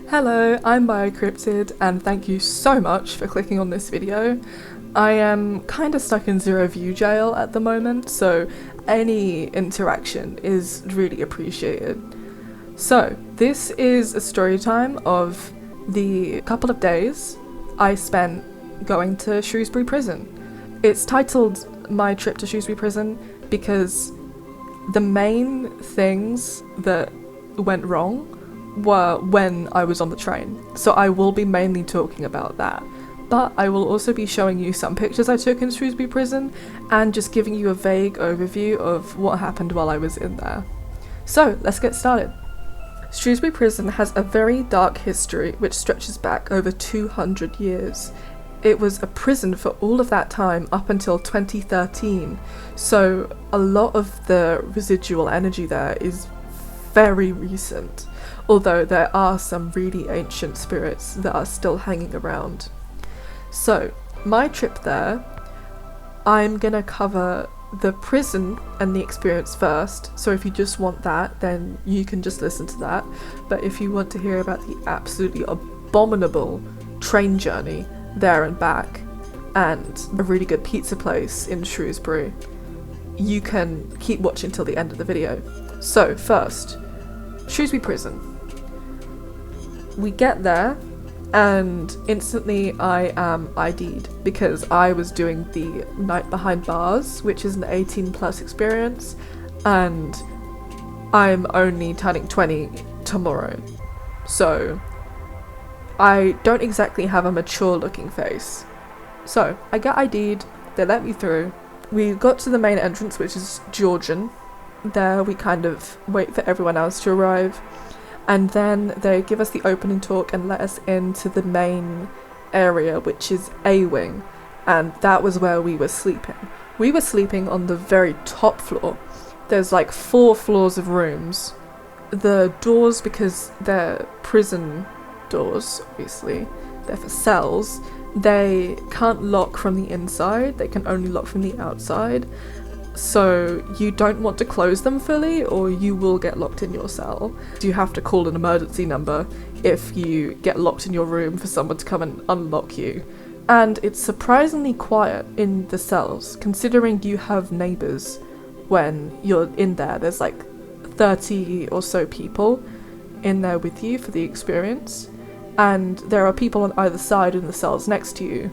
Hello, I'm BioCryptid and thank you so much for clicking on this video. I am kinda stuck in zero view jail at the moment, so any interaction is really appreciated. So, this is a story time of the couple of days I spent going to Shrewsbury Prison. It's titled My Trip to Shrewsbury Prison because the main things that went wrong were when I was on the train, so I will be mainly talking about that. But I will also be showing you some pictures I took in Shrewsbury Prison and just giving you a vague overview of what happened while I was in there. So, let's get started. Shrewsbury Prison has a very dark history which stretches back over 200 years. It was a prison for all of that time up until 2013, so a lot of the residual energy there is very recent, although there are some really ancient spirits that are still hanging around. So, my trip there, I'm gonna cover the prison and the experience first, so if you just want that, then you can just listen to that. But if you want to hear about the absolutely abominable train journey there and back, and a really good pizza place in Shrewsbury, you can keep watching till the end of the video. So, first, Shrewsbury Prison. We get there, and instantly I am ID'd because I was doing the night behind bars, which is an 18+ experience, and I'm only turning 20 tomorrow. So I don't exactly have a mature looking face. So I get ID'd, they let me through. We got to the main entrance, which is Georgian. There we kind of wait for everyone else to arrive, and then they give us the opening talk and let us into the main area, which is A wing, and that was where we were sleeping. We were sleeping on the very top floor. There's like 4 floors of rooms. The doors, because they're prison doors, obviously, they're for cells, they can't lock from the inside, they can only lock from the outside. So you don't want to close them fully or you will get locked in your cell. You have to call an emergency number if you get locked in your room for someone to come and unlock you. And it's surprisingly quiet in the cells, considering you have neighbours when you're in there. There's like 30 or so people in there with you for the experience, and there are people on either side in the cells next to you.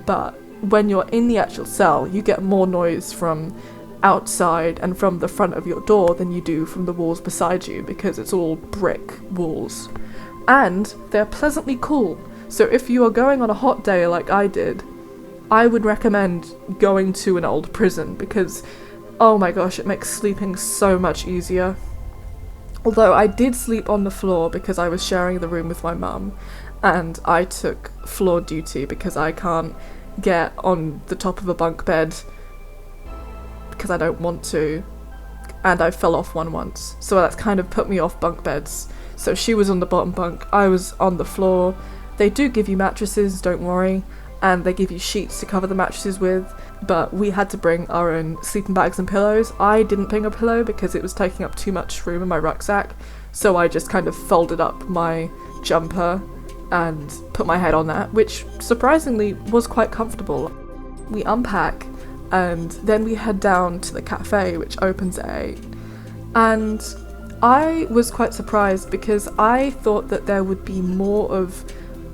But when you're in the actual cell, you get more noise from outside and from the front of your door than you do from the walls beside you, because it's all brick walls. And they're pleasantly cool, so if you are going on a hot day like I did, I would recommend going to an old prison, because oh my gosh, it makes sleeping so much easier. Although I did sleep on the floor because I was sharing the room with my mum, and I took floor duty because I can't get on the top of a bunk bed because I don't want to, and I fell off one once, so that's kind of put me off bunk beds. So she was on the bottom bunk, I was on the floor. They do give you mattresses, don't worry, and they give you sheets to cover the mattresses with, but we had to bring our own sleeping bags and pillows. I didn't bring a pillow because it was taking up too much room in my rucksack, so I just kind of folded up my jumper and put my head on that, which surprisingly was quite comfortable. We unpack and then we head down to the cafe, which opens at 8. And I was quite surprised because I thought that there would be more of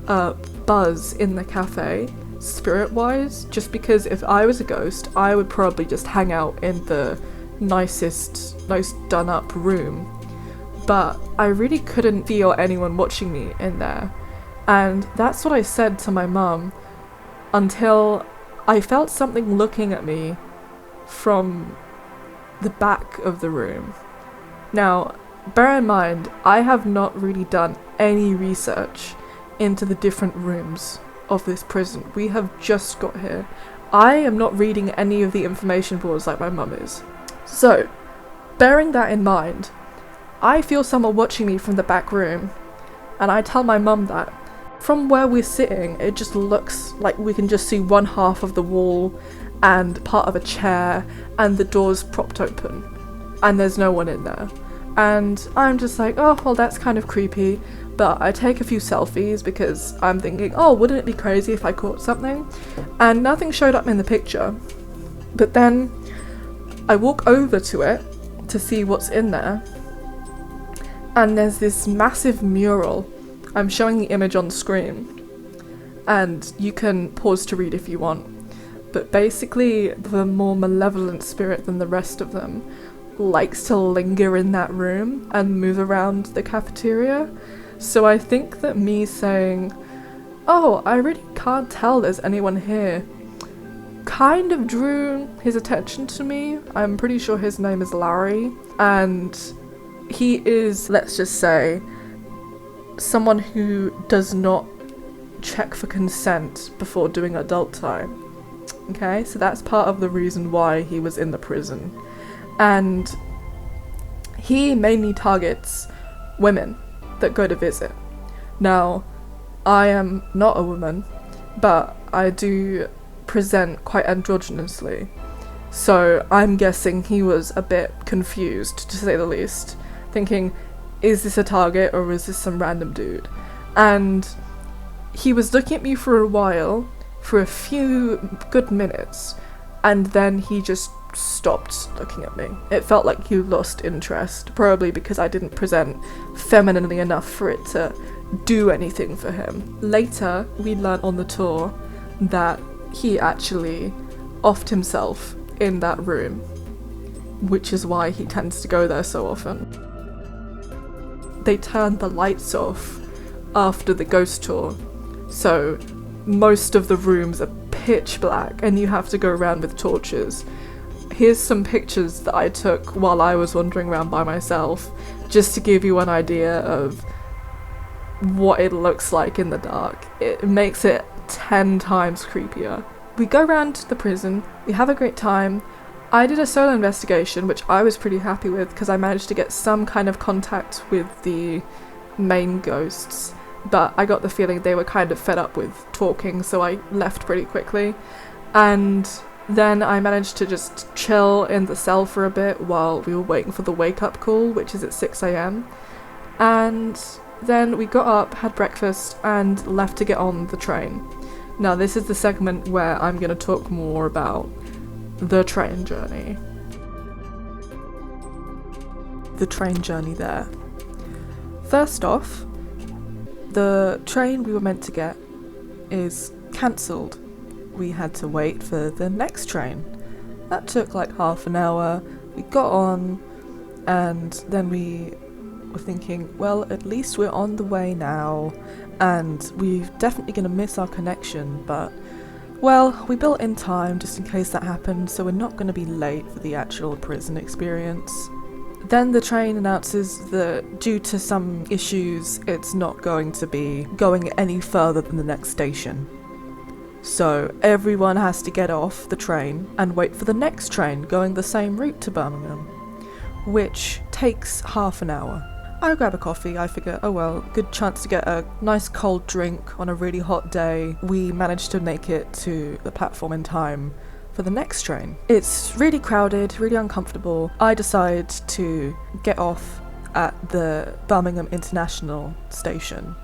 a buzz in the cafe, spirit-wise, just because if I was a ghost, I would probably just hang out in the most done-up room. But I really couldn't feel anyone watching me in there. And that's what I said to my mum until I felt something looking at me from the back of the room. Now, bear in mind, I have not really done any research into the different rooms of this prison. We have just got here. I am not reading any of the information boards like my mum is. So, bearing that in mind, I feel someone watching me from the back room, and I tell my mum that. From where we're sitting, it just looks like we can just see one half of the wall and part of a chair and the doors propped open, and there's no one in there. And I'm just like, oh, well, that's kind of creepy. But I take a few selfies because I'm thinking, oh, wouldn't it be crazy if I caught something? And nothing showed up in the picture. But then I walk over to it to see what's in there. And there's this massive mural. I'm showing the image on the screen. And you can pause to read if you want. But basically, the more malevolent spirit than the rest of them likes to linger in that room and move around the cafeteria. So I think that me saying, oh, I really can't tell there's anyone here, kind of drew his attention to me. I'm pretty sure his name is Larry, and he is, let's just say, someone who does not check for consent before doing adult time. Okay, so that's part of the reason why he was in the prison. And he mainly targets women that go to visit. Now, I am not a woman, but I do present quite androgynously. So I'm guessing he was a bit confused, to say the least, thinking, is this a target or is this some random dude? And he was looking at me for a while, for a few good minutes, and then he just stopped looking at me. It felt like he lost interest, probably because I didn't present femininely enough for it to do anything for him. Later, we learnt on the tour that he actually offed himself in that room, which is why he tends to go there so often. They turned the lights off after the ghost tour, so most of the rooms are pitch black and you have to go around with torches. Here's some pictures that I took while I was wandering around by myself, just to give you an idea of what it looks like in the dark. It makes it 10 times creepier. We go around the prison, we have a great time. I did a solo investigation, which I was pretty happy with because I managed to get some kind of contact with the main ghosts, but I got the feeling they were kind of fed up with talking, so I left pretty quickly. And then I managed to just chill in the cell for a bit while we were waiting for the wake-up call, which is at 6 a.m. And then we got up, had breakfast, and left to get on the train. Now this is the segment where I'm going to talk more about the train journey. The train journey there. First off, the train we were meant to get is cancelled. We had to wait for the next train. That took like half an hour. We got on, and then we were thinking, well, at least we're on the way now, and we're definitely going to miss our connection, but, well, we built in time just in case that happened, so we're not going to be late for the actual prison experience. Then the train announces that due to some issues, it's not going to be going any further than the next station. So everyone has to get off the train and wait for the next train going the same route to Birmingham, which takes half an hour. I grab a coffee, I figure, oh well, good chance to get a nice cold drink on a really hot day. We managed to make it to the platform in time for the next train. It's really crowded, really uncomfortable. I decide to get off at the Birmingham International station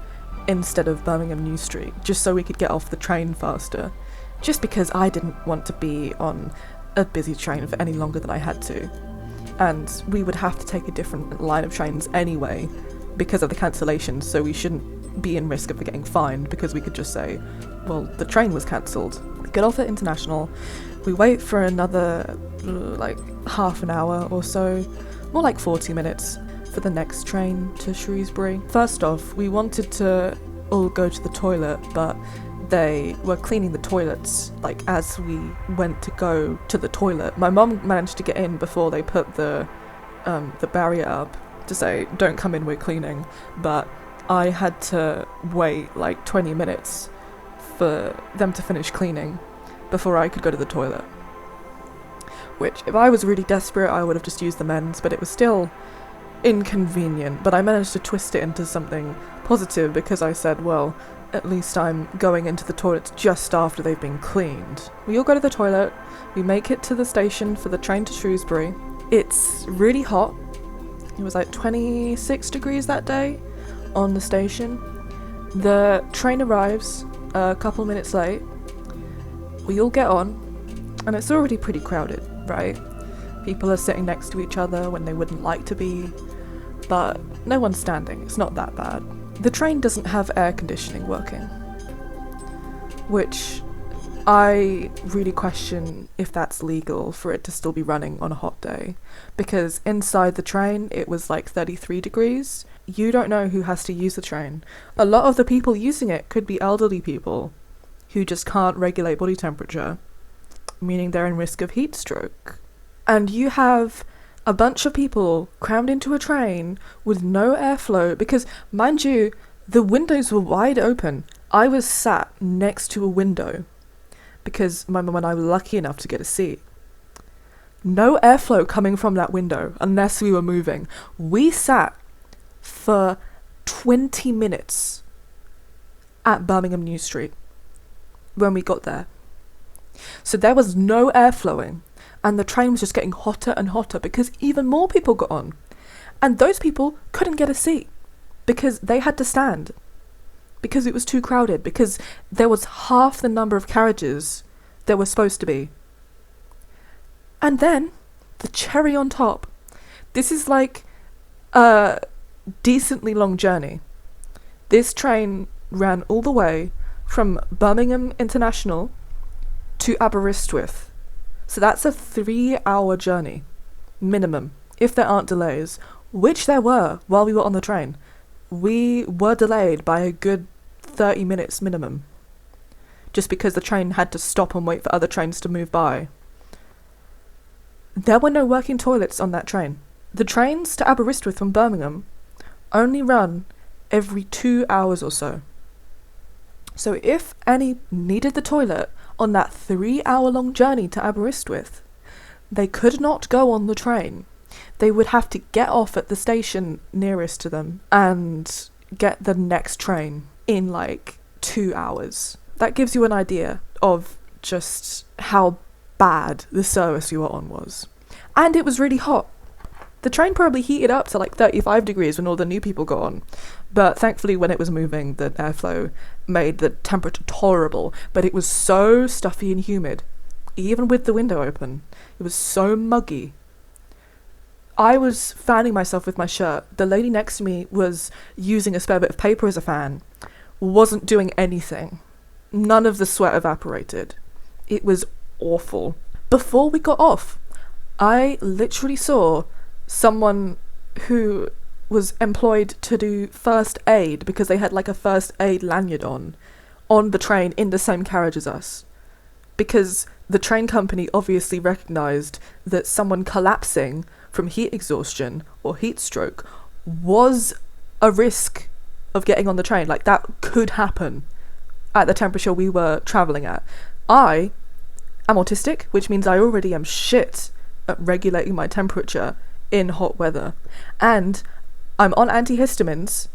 instead of Birmingham New Street, just so we could get off the train faster, just because I didn't want to be on a busy train for any longer than I had to. And we would have to take a different line of trains anyway because of the cancellation, so we shouldn't be in risk of getting fined because we could just say, well, the train was cancelled. We get off at International, we wait for another like half an hour or so, more like 40 minutes, for the next train to Shrewsbury. First off, we wanted to all go to the toilet, but they were cleaning the toilets like as we went to go to the toilet. My mum managed to get in before they put the barrier up to say, don't come in, we're cleaning, but I had to wait like 20 minutes for them to finish cleaning before I could go to the toilet. Which, if I was really desperate, I would have just used the men's, but it was still inconvenient. But I managed to twist it into something positive because I said, well, at least I'm going into the toilets just after they've been cleaned. We all go to the toilet, we make it to the station for the train to Shrewsbury. It's really hot, it was like 26 degrees that day on the station. The train arrives a couple minutes late. We all get on, and it's already pretty crowded, right? People are sitting next to each other when they wouldn't like to be, but no one's standing. It's not that bad. The train doesn't have air conditioning working, which I really question if that's legal for it to still be running on a hot day, because inside the train it was like 33 degrees. You don't know who has to use the train. A lot of the people using it could be elderly people who just can't regulate body temperature, meaning they're in risk of heat stroke. And you have a bunch of people crammed into a train with no airflow because, mind you, the windows were wide open. I was sat next to a window because my mum and I were lucky enough to get a seat. No airflow coming from that window unless we were moving. We sat for 20 minutes at Birmingham New Street when we got there. So there was no air flowing, and the train was just getting hotter and hotter because even more people got on. And those people couldn't get a seat because they had to stand, because it was too crowded, because there was half the number of carriages there were supposed to be. And then, the cherry on top, this is like a decently long journey. This train ran all the way from Birmingham International to Aberystwyth. So that's a 3-hour journey, minimum, if there aren't delays, which there were while we were on the train. We were delayed by a good 30 minutes minimum, just because the train had to stop and wait for other trains to move by. There were no working toilets on that train. The trains to Aberystwyth from Birmingham only run every 2 hours or so. So if any needed the toilet on that 3-hour-long journey to Aberystwyth, they could not go on the train. They would have to get off at the station nearest to them and get the next train in like 2 hours. That gives you an idea of just how bad the service you were on was. And it was really hot. The train probably heated up to like 35 degrees when all the new people got on. But thankfully when it was moving, the airflow made the temperature tolerable. But it was so stuffy and humid, even with the window open. It was so muggy. I was fanning myself with my shirt. The lady next to me was using a spare bit of paper as a fan. Wasn't doing anything. None of the sweat evaporated. It was awful. Before we got off, I literally saw someone who was employed to do first aid because they had like a first aid lanyard on the train in the same carriage as us. Because the train company obviously recognised that someone collapsing from heat exhaustion or heat stroke was a risk of getting on the train. Like, that could happen at the temperature we were travelling at. I am autistic, which means I already am shit at regulating my temperature in hot weather. And I'm on antihistamines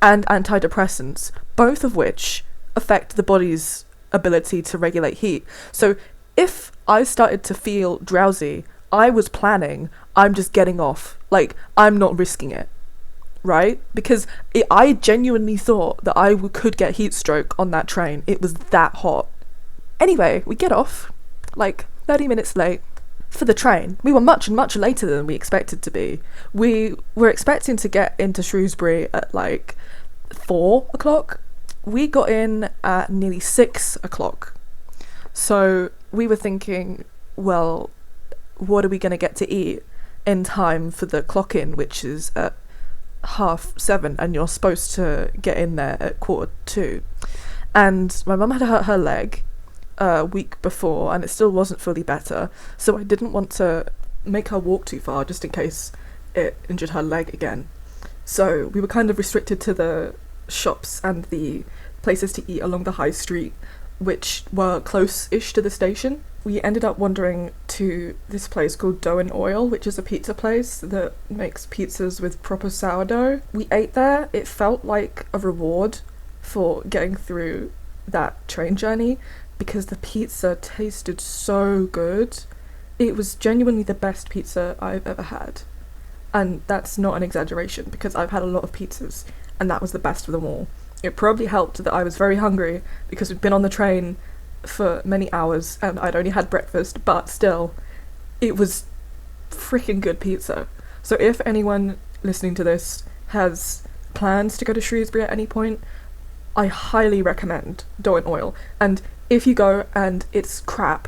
and antidepressants, both of which affect the body's ability to regulate heat. So if I started to feel drowsy, I was planning, I'm just getting off. Like, I'm not risking it, right? Because I genuinely thought that I could get heat stroke on that train. It was that hot. Anyway, we get off, like 30 minutes late for the train. We were much later than we expected to be. We were expecting to get into Shrewsbury at like 4 o'clock. We got in at nearly 6 o'clock. So we were thinking, well, what are we going to get to eat in time for the clock in, which is at 7:30, and you're supposed to get in there at 2:45. And my mum had hurt her leg a week before, and it still wasn't fully better, so I didn't want to make her walk too far just in case it injured her leg again. So we were kind of restricted to the shops and the places to eat along the high street, which were close-ish to the station. We ended up wandering to this place called Dough and Oil, which is a pizza place that makes pizzas with proper sourdough. We ate there. It felt like a reward for getting through that train journey because the pizza tasted so good. It was genuinely the best pizza I've ever had. And that's not an exaggeration, because I've had a lot of pizzas, and that was the best of them all. It probably helped that I was very hungry, because we'd been on the train for many hours, and I'd only had breakfast, but still, it was freaking good pizza. So if anyone listening to this has plans to go to Shrewsbury at any point, I highly recommend Dough and Oil. And if you go and it's crap,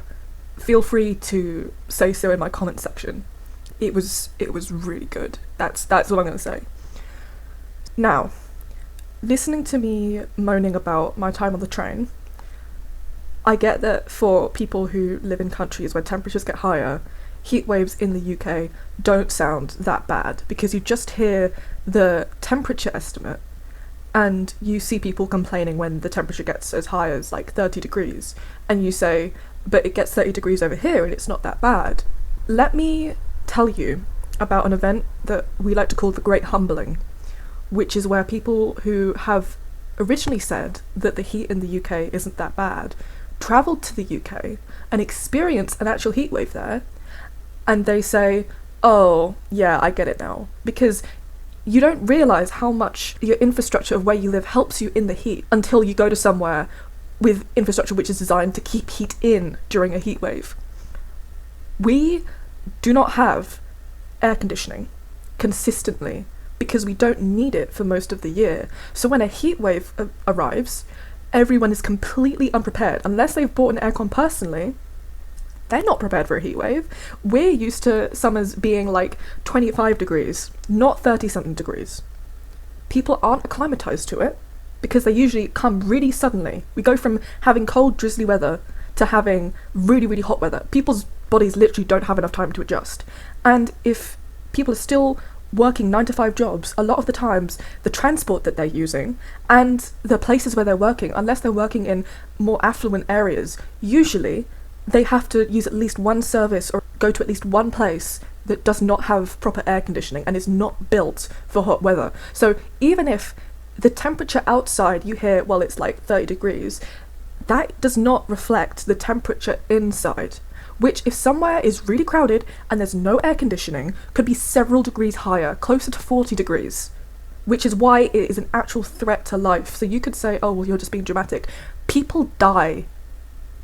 feel free to say so in my comment section. It was really good. That's all I'm going to say. Now, listening to me moaning about my time on the train, I get that for people who live in countries where temperatures get higher, heat waves in the UK don't sound that bad, because you just hear the temperature estimate and you see people complaining when the temperature gets as high as like 30 degrees, and you say, but it gets 30 degrees over here and it's not that bad. Let me tell you about an event that we like to call the Great Humbling, which is where people who have originally said that the heat in the UK isn't that bad travelled to the UK and experienced an actual heat wave there, and they say, oh yeah, I get it now, because you don't realise how much your infrastructure of where you live helps you in the heat until you go to somewhere with infrastructure which is designed to keep heat in during a heat wave. We do not have air conditioning consistently because we don't need it for most of the year. So when a heat wave arrives, everyone is completely unprepared. Unless they've bought an aircon personally, they're not prepared for a heat wave. We're used to summers being like 25 degrees, not 30-something degrees. People aren't acclimatized to it because they usually come really suddenly. We go from having cold, drizzly weather to having really, really hot weather. People's bodies literally don't have enough time to adjust. And if people are still working 9-to-5 jobs, a lot of the times the transport that they're using and the places where they're working, unless they're working in more affluent areas, usually they have to use at least one service or go to at least one place that does not have proper air conditioning and is not built for hot weather. So even if the temperature outside you hear, well, it's like 30 degrees, that does not reflect the temperature inside, which if somewhere is really crowded and there's no air conditioning, could be several degrees higher, closer to 40 degrees, which is why it is an actual threat to life. So you could say, oh, well, you're just being dramatic. People die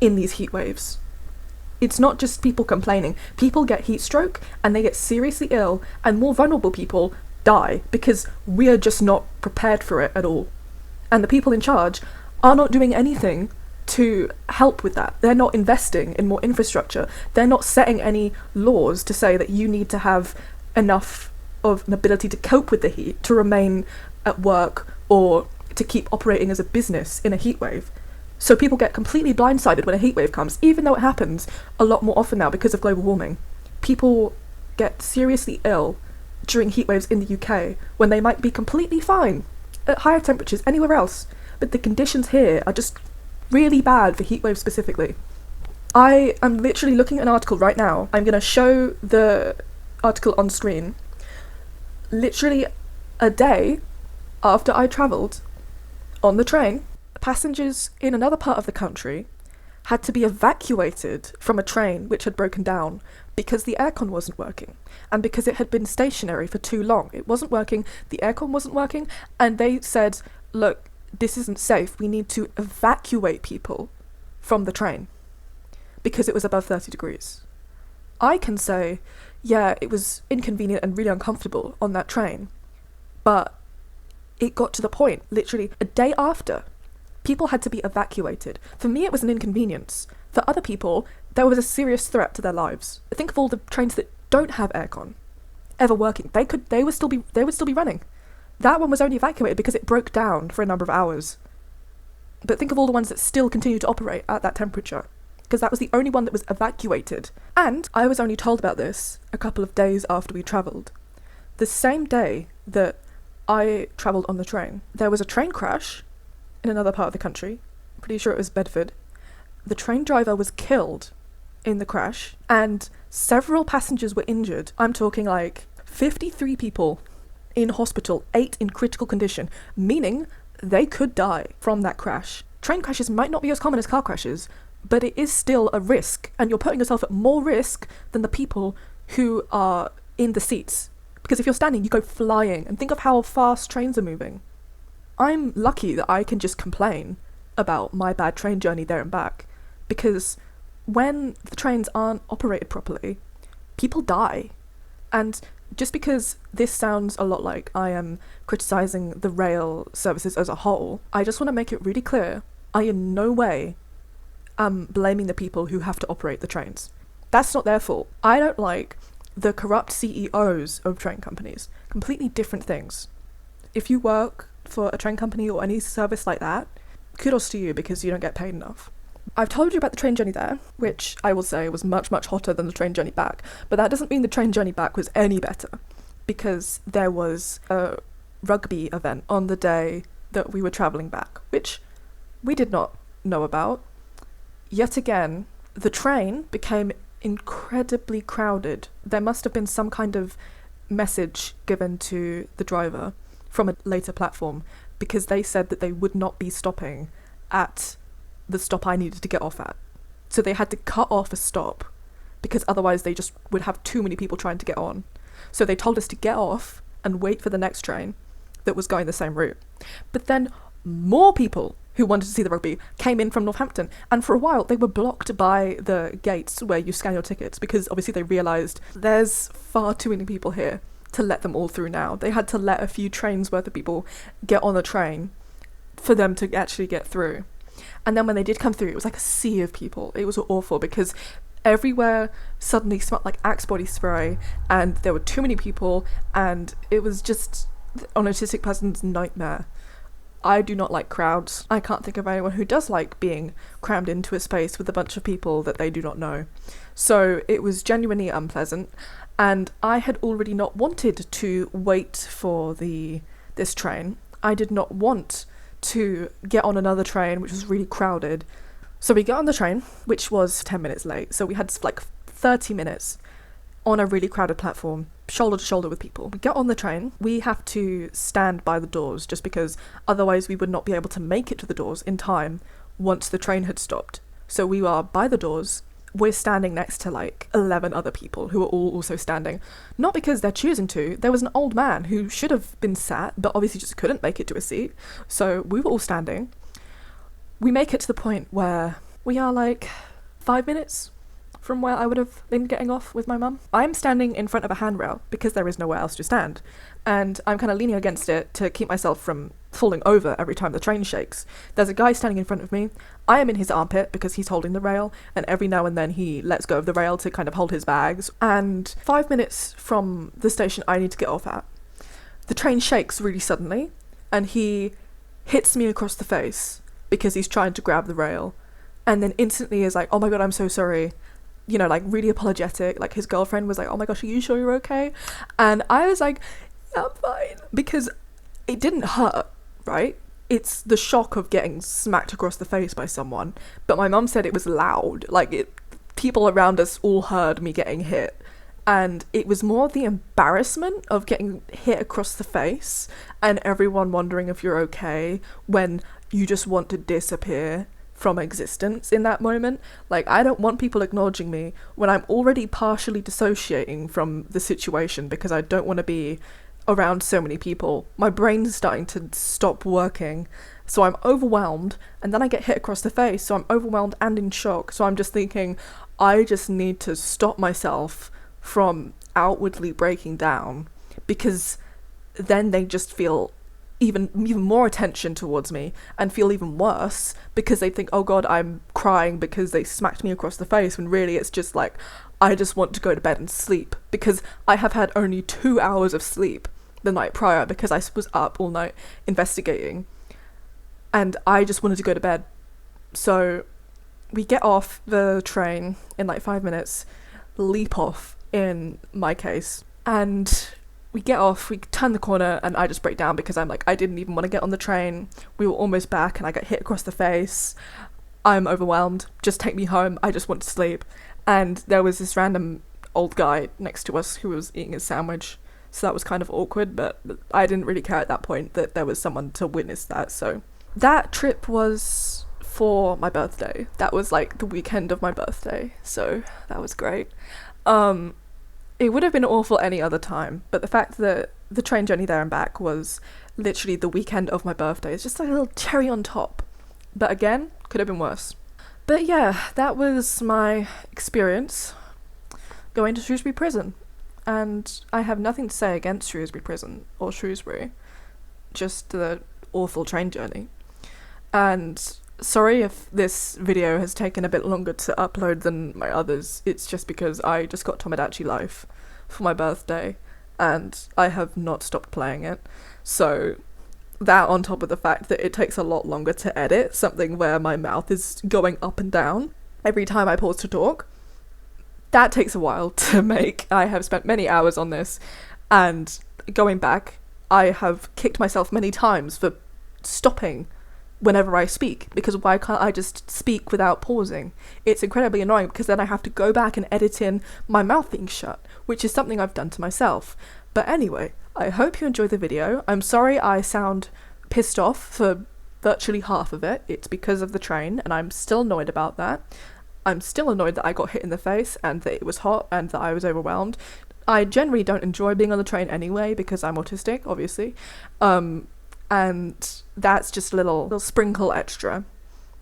in these heat waves. It's not just people complaining. People get heat stroke and they get seriously ill, and more vulnerable people die because we are just not prepared for it at all. And the people in charge are not doing anything to help with that. They're not investing in more infrastructure. They're not setting any laws to say that you need to have enough of an ability to cope with the heat to remain at work or to keep operating as a business in a heat wave. So people get completely blindsided when a heat wave comes, even though it happens a lot more often now because of global warming. People get seriously ill during heat waves in the UK when they might be completely fine at higher temperatures anywhere else, but the conditions here are just really bad for heat waves specifically. I am literally looking at an article right now. I'm going to show the article on screen. Literally a day after I travelled on the train, passengers in another part of the country had to be evacuated from a train which had broken down because the aircon wasn't working and because it had been stationary for too long. It wasn't working, the aircon wasn't working, and they said, look, this isn't safe, we need to evacuate people from the train because it was above 30 degrees. I can say, yeah, it was inconvenient and really uncomfortable on that train, but it got to the point, literally a day after, people had to be evacuated. For me, it was an inconvenience. For other people, there was a serious threat to their lives. Think of all the trains that don't have aircon ever working. They would still be running. That one was only evacuated because it broke down for a number of hours. But think of all the ones that still continue to operate at that temperature, because that was the only one that was evacuated. And I was only told about this a couple of days after we travelled. The same day that I travelled on the train, there was a train crash in another part of the country. I'm pretty sure it was Bedford. The train driver was killed in the crash, and several passengers were injured. I'm talking like 53 people in hospital, 8 in critical condition, meaning they could die from that crash. Train crashes might not be as common as car crashes, but it is still a risk, and you're putting yourself at more risk than the people who are in the seats. Because if you're standing, you go flying, and think of how fast trains are moving. I'm lucky that I can just complain about my bad train journey there and back, because when the trains aren't operated properly, people die. And just because this sounds a lot like I am criticising the rail services as a whole, I just want to make it really clear, I in no way am blaming the people who have to operate the trains. That's not their fault. I don't like the corrupt CEOs of train companies. Completely different things. If you work for a train company or any service like that, kudos to you, because you don't get paid enough. I've told you about the train journey there, which I will say was much, much hotter than the train journey back, but that doesn't mean the train journey back was any better, because there was a rugby event on the day that we were travelling back, which we did not know about. Yet again, the train became incredibly crowded. There must have been some kind of message given to the driver from a later platform, because they said that they would not be stopping at the stop I needed to get off at. So they had to cut off a stop, because otherwise they just would have too many people trying to get on. So they told us to get off and wait for the next train that was going the same route. But then more people who wanted to see the rugby came in from Northampton, and for a while they were blocked by the gates where you scan your tickets, because obviously they realised there's far too many people here to let them all through now. They had to let a few trains worth of people get on the train for them to actually get through. And then when they did come through, it was like a sea of people. It was awful, because everywhere suddenly smelled like Axe body spray, and there were too many people, and it was just an autistic person's nightmare. I do not like crowds. I can't think of anyone who does like being crammed into a space with a bunch of people that they do not know. So it was genuinely unpleasant, and I had already not wanted to wait for this train. I did not want to get on another train, which was really crowded. So we got on the train, which was 10 minutes late. So we had like 30 minutes on a really crowded platform, shoulder to shoulder with people. We get on the train. We have to stand by the doors, just because otherwise we would not be able to make it to the doors in time once the train had stopped. So we are by the doors. We're standing next to like 11 other people who are all also standing. Not because they're choosing to. There was an old man who should have been sat, but obviously just couldn't make it to a seat. So we were all standing. We make it to the point where we are like 5 minutes from where I would have been getting off with my mum. I'm standing in front of a handrail because there is nowhere else to stand. And I'm kind of leaning against it to keep myself from falling over every time the train shakes. There's a guy standing in front of me. I am in his armpit because he's holding the rail, and every now and then he lets go of the rail to kind of hold his bags. And 5 minutes from the station I need to get off at, the train shakes really suddenly, and he hits me across the face because he's trying to grab the rail, and then instantly is like, oh my god, I'm so sorry. You know, like really apologetic. Like his girlfriend was like, oh my gosh, are you sure you're okay? And I was like, yeah, I'm fine. Because it didn't hurt, right? It's the shock of getting smacked across the face by someone. But my mum said it was loud. Like people around us all heard me getting hit. And it was more the embarrassment of getting hit across the face and everyone wondering if you're okay when you just want to disappear from existence in that moment. Like, I don't want people acknowledging me when I'm already partially dissociating from the situation because I don't want to be around so many people. My brain's starting to stop working, so I'm overwhelmed, and then I get hit across the face, so I'm overwhelmed and in shock. So I'm just thinking, I just need to stop myself from outwardly breaking down, because then they just feel even more attention towards me and feel even worse because they think, oh god, I'm crying because they smacked me across the face, when really it's just like, I just want to go to bed and sleep, because I have had only 2 hours of sleep the night prior because I was up all night investigating, and I just wanted to go to bed. So we get off the train in like 5 minutes, leap off in my case, and we get off, we turn the corner, and I just break down because I'm like, I didn't even want to get on the train. We were almost back and I got hit across the face. I'm overwhelmed. Just take me home. I just want to sleep. And there was this random old guy next to us who was eating his sandwich. So that was kind of awkward, but I didn't really care at that point that there was someone to witness that. So that trip was for my birthday. That was like the weekend of my birthday. So that was great. It would have been awful any other time, but the fact that the train journey there and back was literally the weekend of my birthday is just like a little cherry on top. But again, could have been worse. But yeah, that was my experience going to Shrewsbury Prison. And I have nothing to say against Shrewsbury Prison or Shrewsbury, just the awful train journey. And sorry if this video has taken a bit longer to upload than my others. It's just because I just got Tomodachi Life for my birthday and I have not stopped playing it. So that on top of the fact that it takes a lot longer to edit, something where my mouth is going up and down every time I pause to talk, that takes a while to make. I have spent many hours on this, and going back, I have kicked myself many times for stopping whenever I speak, because why can't I just speak without pausing? It's incredibly annoying because then I have to go back and edit in my mouth being shut, which is something I've done to myself. But anyway, I hope you enjoyed the video. I'm sorry I sound pissed off for virtually half of it. It's because of the train, and I'm still annoyed about that. I'm still annoyed that I got hit in the face and that it was hot and that I was overwhelmed. I generally don't enjoy being on the train anyway because I'm autistic, obviously. And that's just a little sprinkle extra.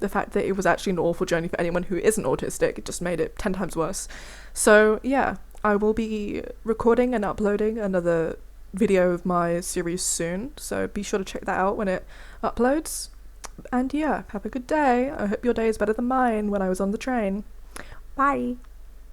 The fact that it was actually an awful journey for anyone who isn't autistic, it just made it 10 times worse. So yeah, I will be recording and uploading another video of my series soon, so be sure to check that out when it uploads. And yeah, have a good day. I hope your day is better than mine when I was on the train. Bye!